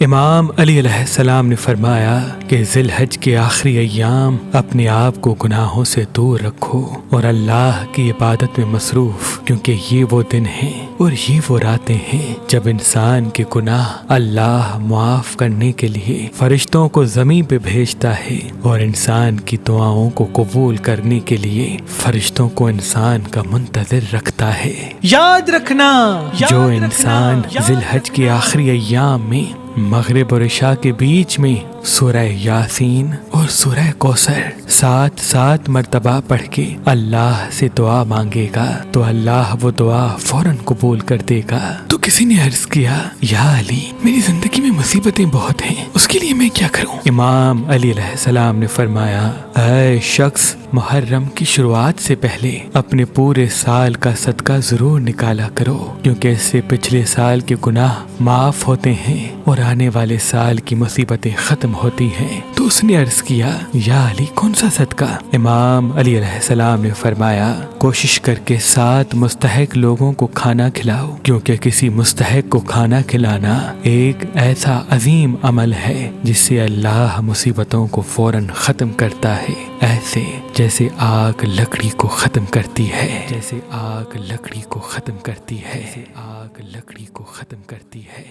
امام علی علیہ السلام نے فرمایا کہ ذی الحج کے آخری ایام اپنے آپ کو گناہوں سے دور رکھو اور اللہ کی عبادت میں مصروف، کیونکہ یہ وہ دن ہیں اور یہ وہ راتیں ہیں جب انسان کے گناہ اللہ معاف کرنے کے لیے فرشتوں کو زمین پہ بھیجتا ہے اور انسان کی دعاؤں کو قبول کرنے کے لیے فرشتوں کو انسان کا منتظر رکھتا ہے۔ یاد رکھنا، جو انسان ذی الحج کے آخری ایام میں مغرب اور عشاء کے بیچ میں سورہ یاسین اور سورہ کوثر 7 مرتبہ پڑھ کے اللہ سے دعا مانگے گا تو اللہ وہ دعا فوراً قبول کر دے گا۔ تو کسی نے عرض کیا، یا علی، میری زندگی میں مصیبتیں بہت ہیں، اس کے لیے میں کیا کروں؟ امام علی علیہ السلام نے فرمایا، اے شخص، محرم کی شروعات سے پہلے اپنے پورے سال کا صدقہ ضرور نکالا کرو، کیونکہ اس سے پچھلے سال کے گناہ معاف ہوتے ہیں اور آنے والے سال کی مصیبتیں ختم ہوتی ہیں۔ تو اس نے عرض کیا، یا علی، کون سا صدقہ؟ امام علی علیہ السلام نے فرمایا، کوشش کر کے 7 مستحق لوگوں کو کھانا کھلاؤ، کیونکہ کسی مستحق کو کھانا کھلانا ایک ایسا عظیم عمل ہے جس سے اللہ مصیبتوں کو فوراً ختم کرتا ہے، ایسے جیسے آگ لکڑی کو ختم کرتی ہے، جیسے آگ لکڑی کو ختم کرتی ہے، جیسے آگ لکڑی کو ختم کرتی ہے۔